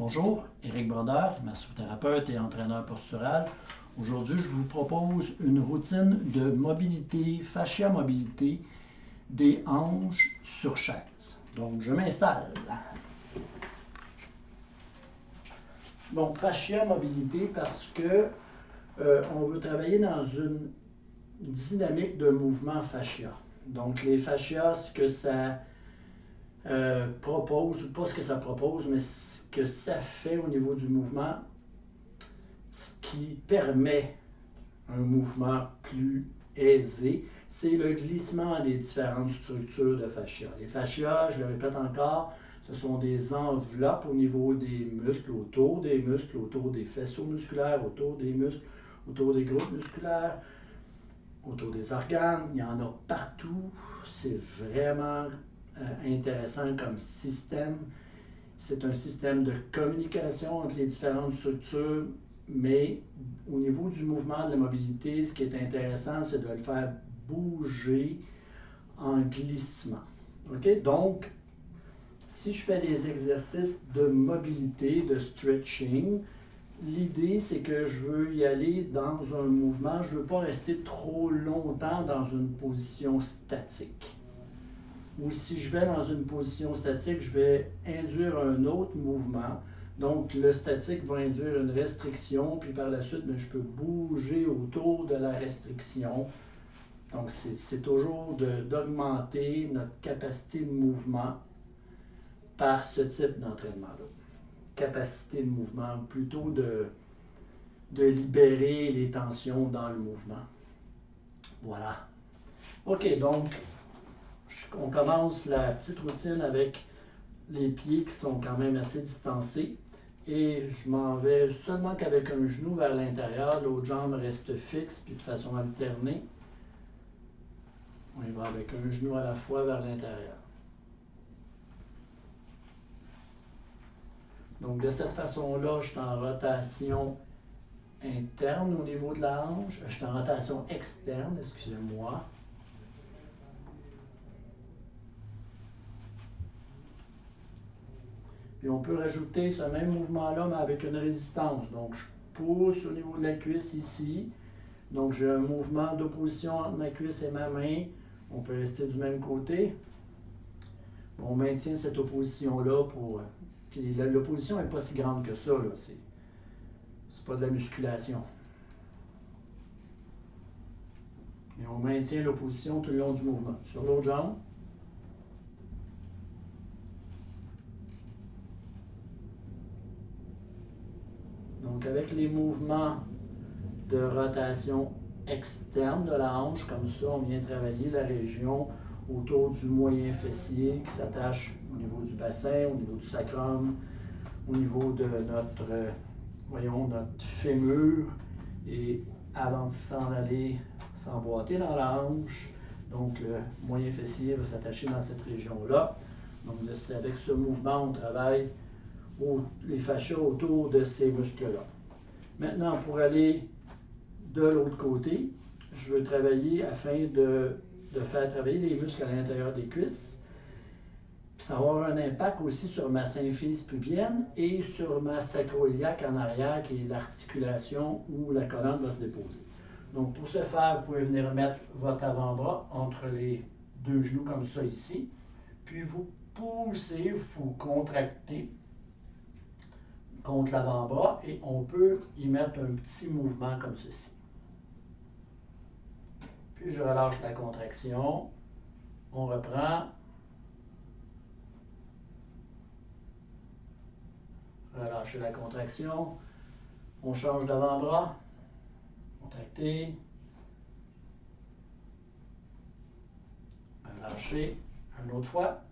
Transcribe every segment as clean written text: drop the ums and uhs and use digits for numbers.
Bonjour, Éric Brodeur, massothérapeute et entraîneur postural. Aujourd'hui, je vous propose une routine de mobilité, fascia mobilité des hanches sur chaise. Donc, je m'installe. Donc, fascia mobilité parce que on veut travailler dans une dynamique de mouvement fascia. Donc, les fascias, ce que ça propose, ou pas ce que ça propose, mais ce que ça fait au niveau du mouvement, ce qui permet un mouvement plus aisé, c'est le glissement des différentes structures de fascia. Les fascias, je le répète encore, ce sont des enveloppes au niveau des muscles, autour des faisceaux musculaires, autour des muscles, autour des groupes musculaires, autour des organes. Il y en a partout. C'est vraiment intéressant comme système. C'est un système de communication entre les différentes structures, mais au niveau du mouvement de la mobilité, ce qui est intéressant, c'est de le faire bouger en glissement. OK? Donc, si je fais des exercices de mobilité, de stretching, l'idée, c'est que je veux y aller dans un mouvement, je ne veux pas rester trop longtemps dans une position statique. Ou si je vais dans une position statique, je vais induire un autre mouvement. Donc, le statique va induire une restriction, puis par la suite, je peux bouger autour de la restriction. Donc, c'est toujours d'augmenter notre capacité de mouvement par ce type d'entraînement-là. Capacité de mouvement, plutôt de libérer les tensions dans le mouvement. Voilà. OK, donc, on commence la petite routine avec les pieds qui sont quand même assez distancés. Et je m'en vais seulement qu'avec un genou vers l'intérieur, l'autre jambe reste fixe, puis de façon alternée. On y va avec un genou à la fois vers l'intérieur. Donc de cette façon-là, je suis en rotation interne au niveau de la hanche. Je suis en rotation externe, excusez-moi. Puis on peut rajouter ce même mouvement-là, mais avec une résistance. Donc je pousse au niveau de la cuisse ici. Donc j'ai un mouvement d'opposition entre ma cuisse et ma main. On peut rester du même côté. On maintient cette opposition-là pour... Puis l'opposition n'est pas si grande que ça, là. C'est pas de la musculation. Et on maintient l'opposition tout le long du mouvement. Sur l'autre jambe. Donc avec les mouvements de rotation externe de la hanche, comme ça, on vient travailler la région autour du moyen fessier qui s'attache au niveau du bassin, au niveau du sacrum, au niveau de notre, notre fémur, et avant de s'en aller, s'emboîter dans la hanche. Donc le moyen fessier va s'attacher dans cette région-là. Donc avec ce mouvement, on travaille les fascias autour de ces muscles-là. Maintenant, pour aller de l'autre côté, je veux travailler afin de faire travailler les muscles à l'intérieur des cuisses. Puis ça va avoir un impact aussi sur ma symphyse pubienne et sur ma sacro-iliaque en arrière, qui est l'articulation où la colonne va se déposer. Donc pour ce faire, vous pouvez venir mettre votre avant-bras entre les deux genoux comme ça ici. Puis vous poussez, vous contractez contre l'avant-bras et on peut y mettre un petit mouvement comme ceci. Puis je relâche la contraction, on reprend, relâchez la contraction, on change d'avant-bras, contractez, relâchez, une autre fois.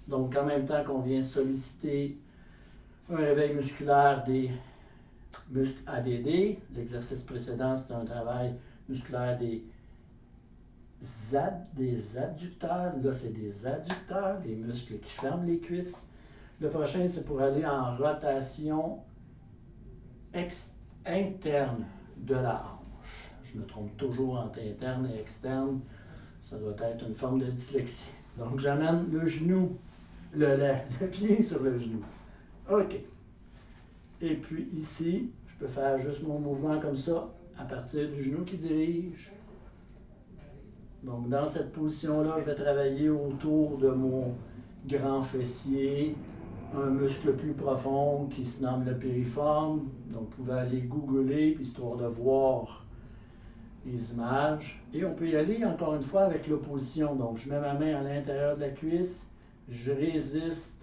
Donc en même temps qu'on vient solliciter un réveil musculaire des muscles ADD, l'exercice précédent c'était un travail musculaire des adducteurs, là c'est des adducteurs, les muscles qui ferment les cuisses. Le prochain c'est pour aller en rotation interne de la hanche. Je me trompe toujours entre interne et externe, ça doit être une forme de dyslexie. Donc, j'amène le genou, le pied sur le genou. OK. Et puis ici, je peux faire juste mon mouvement comme ça, à partir du genou qui dirige. Donc, dans cette position-là, je vais travailler autour de mon grand fessier, un muscle plus profond qui se nomme le piriforme. Donc, vous pouvez aller googler, histoire de voir les images. Et on peut y aller encore une fois avec l'opposition. Donc, je mets ma main à l'intérieur de la cuisse, je résiste.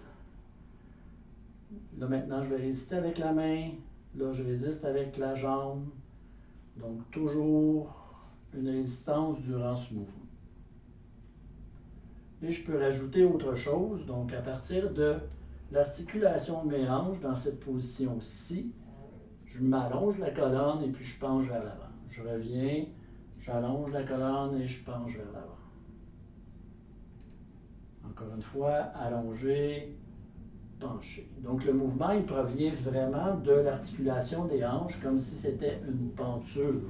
Là, maintenant, je vais résister avec la main. Là, je résiste avec la jambe. Donc, toujours une résistance durant ce mouvement. Et je peux rajouter autre chose. Donc, à partir de l'articulation de mes hanches, dans cette position-ci, je m'allonge la colonne et puis je penche vers l'avant. Je reviens, j'allonge la colonne et je penche vers l'avant. Encore une fois, allonger, pencher. Donc, le mouvement, il provient vraiment de l'articulation des hanches, comme si c'était une penture.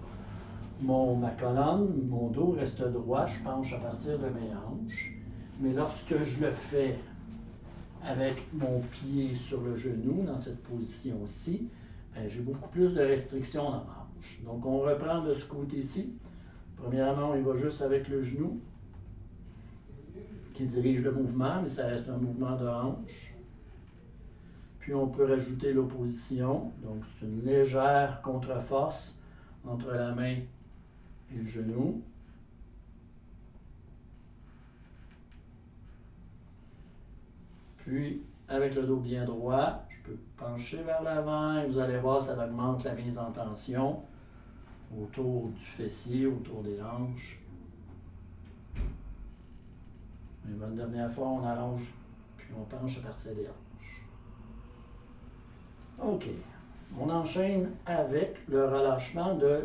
Ma colonne, mon dos reste droit, je penche à partir de mes hanches. Mais lorsque je le fais avec mon pied sur le genou, dans cette position-ci, j'ai beaucoup plus de restrictions dans ma hanche. Donc, on reprend de ce côté-ci. Premièrement, on y va juste avec le genou qui dirige le mouvement, mais ça reste un mouvement de hanche. Puis, on peut rajouter l'opposition. Donc, c'est une légère contre-force entre la main et le genou. Puis, avec le dos bien droit, je peux pencher vers l'avant et vous allez voir, ça augmente la mise en tension autour du fessier, autour des hanches. Et une dernière fois, on allonge, puis on penche à partir des hanches. OK. On enchaîne avec le relâchement de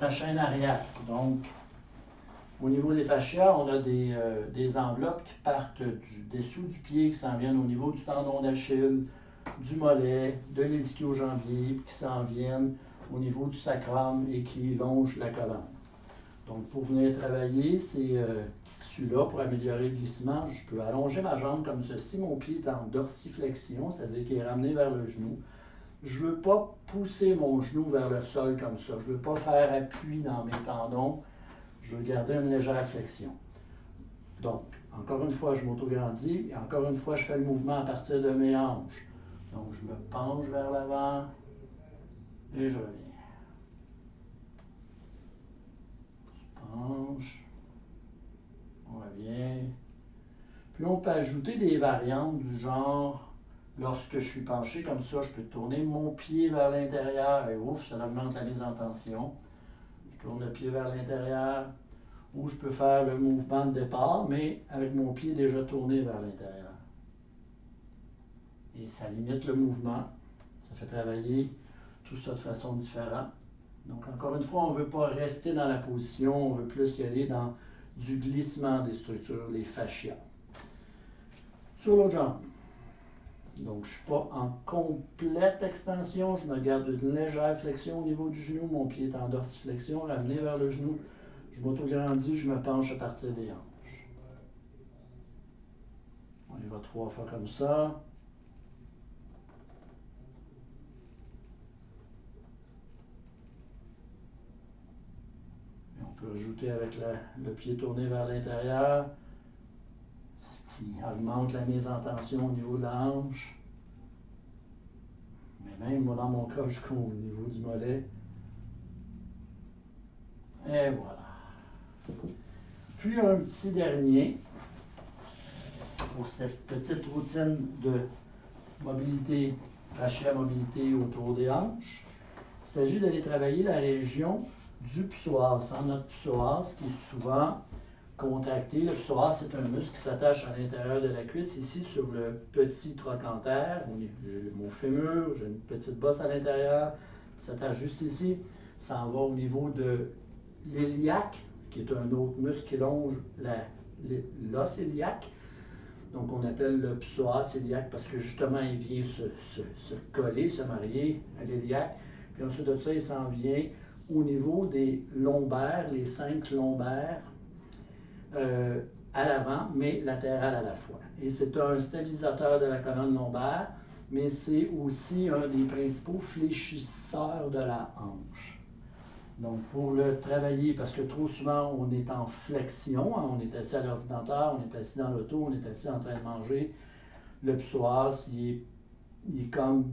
la chaîne arrière. Donc, au niveau des fascias, on a des enveloppes qui partent du dessous du pied, qui s'en viennent au niveau du tendon d'Achille, du mollet, de l'ischio-jambier, qui s'en viennent au niveau du sacrum et qui longent la colonne. Donc, pour venir travailler ces tissus-là, pour améliorer le glissement, je peux allonger ma jambe comme ceci. Mon pied est en dorsiflexion, c'est-à-dire qu'il est ramené vers le genou. Je ne veux pas pousser mon genou vers le sol comme ça. Je ne veux pas faire appui dans mes tendons. Je veux garder une légère flexion. Donc, encore une fois, je m'autograndis et encore une fois, je fais le mouvement à partir de mes hanches. Donc, je me penche vers l'avant et je reviens. Penche, on revient. Puis on peut ajouter des variantes du genre, lorsque je suis penché comme ça, je peux tourner mon pied vers l'intérieur et ouf, ça augmente la mise en tension. Je tourne le pied vers l'intérieur ou je peux faire le mouvement de départ, mais avec mon pied déjà tourné vers l'intérieur. Et ça limite le mouvement, ça fait travailler tout ça de façon différente. Donc, encore une fois, on ne veut pas rester dans la position, on veut plus y aller dans du glissement des structures, les fascias. Sur l'autre jambe. Donc, je ne suis pas en complète extension, je me garde une légère flexion au niveau du genou, mon pied est en dorsiflexion, ramené vers le genou, je m'autograndis, je me penche à partir des hanches. On y va 3 fois comme ça. On peut ajouter avec le pied tourné vers l'intérieur, ce qui augmente la mise en tension au niveau de la hanche. Mais même, moi, dans mon cas, jusqu'au niveau du mollet. Et voilà. Puis, un petit dernier pour cette petite routine de mobilité, fascia mobilité autour des hanches. Il s'agit d'aller travailler la région du psoas, notre psoas qui est souvent contracté. Le psoas, c'est un muscle qui s'attache à l'intérieur de la cuisse, ici sur le petit trochanter. J'ai mon fémur, j'ai une petite bosse à l'intérieur, qui s'attache juste ici. Ça en va au niveau de l'iliaque, qui est un autre muscle qui longe l'os iliaque. Donc, on appelle le psoas iliaque parce que justement, il vient se coller, se marier à l'iliaque. Puis ensuite de ça, il s'en vient au niveau des lombaires, les 5 lombaires, à l'avant, mais latéral à la fois. Et c'est un stabilisateur de la colonne lombaire, mais c'est aussi un des principaux fléchisseurs de la hanche. Donc, pour le travailler, parce que trop souvent, on est en flexion, hein, on est assis à l'ordinateur, on est assis dans l'auto, on est assis en train de manger. Le psoas, il est comme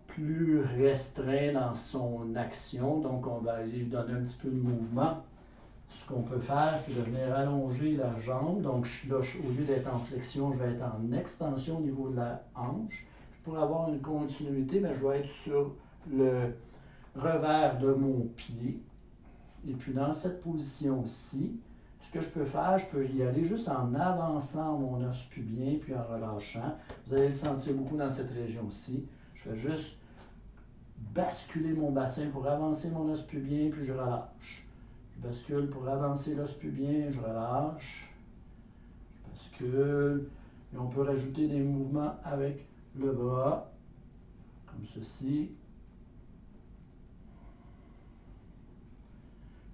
plus restreint dans son action, donc on va aller lui donner un petit peu de mouvement. Ce qu'on peut faire, c'est de venir allonger la jambe. Donc, je suis là, au lieu d'être en flexion, je vais être en extension au niveau de la hanche. Pour avoir une continuité, je vais être sur le revers de mon pied. Et puis, dans cette position-ci, ce que je peux faire, je peux y aller juste en avançant mon os pubien, puis en relâchant. Vous allez le sentir beaucoup dans cette région-ci. Je fais juste basculer mon bassin pour avancer mon os pubien, puis je relâche. Je bascule pour avancer l'os pubien, je relâche. Je bascule. Et on peut rajouter des mouvements avec le bras, comme ceci.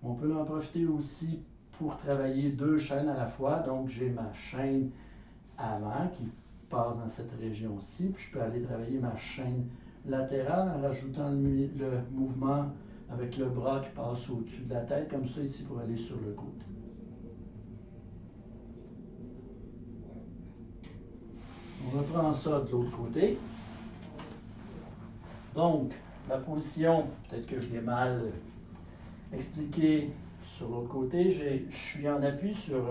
On peut en profiter aussi pour travailler deux chaînes à la fois. Donc, j'ai ma chaîne avant qui passe dans cette région-ci, puis je peux aller travailler ma chaîne latérale en rajoutant le mouvement avec le bras qui passe au-dessus de la tête, comme ça ici pour aller sur le côté. On reprend ça de l'autre côté. Donc, la position, peut-être que je l'ai mal expliqué sur l'autre côté, je suis en appui sur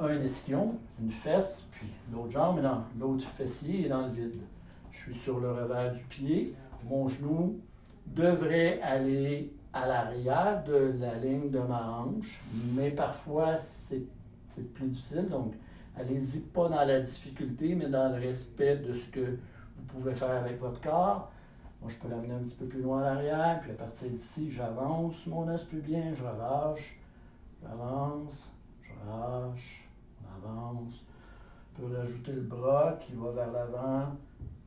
un ischion, une fesse, puis l'autre jambe, et l'autre fessier est dans le vide. Je suis sur le revers du pied. Mon genou devrait aller à l'arrière de la ligne de ma hanche, mais parfois c'est plus difficile. Donc, allez-y pas dans la difficulté, mais dans le respect de ce que vous pouvez faire avec votre corps. Moi, je peux l'amener un petit peu plus loin à l'arrière, puis à partir d'ici, j'avance mon os pubien, je relâche, j'avance, je relâche, on avance. Je peux rajouter le bras qui va vers l'avant,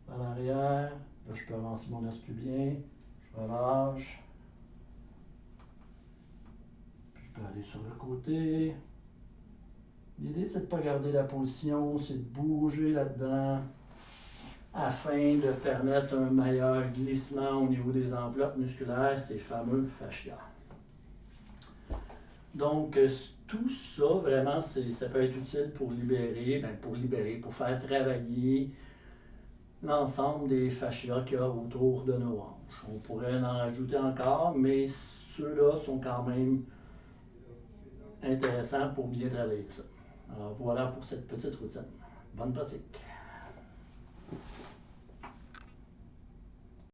vers l'arrière. Là, je peux avancer mon os pubien, je relâche. Puis je peux aller sur le côté. L'idée, c'est de ne pas garder la position, c'est de bouger là-dedans afin de permettre un meilleur glissement au niveau des enveloppes musculaires, ces fameux fascias. Donc, tout ça, vraiment, ça peut être utile pour libérer, pour faire travailler l'ensemble des fascias qu'il y a autour de nos hanches. On pourrait en rajouter encore, mais ceux-là sont quand même intéressants pour bien travailler ça. Alors voilà pour cette petite routine. Bonne pratique.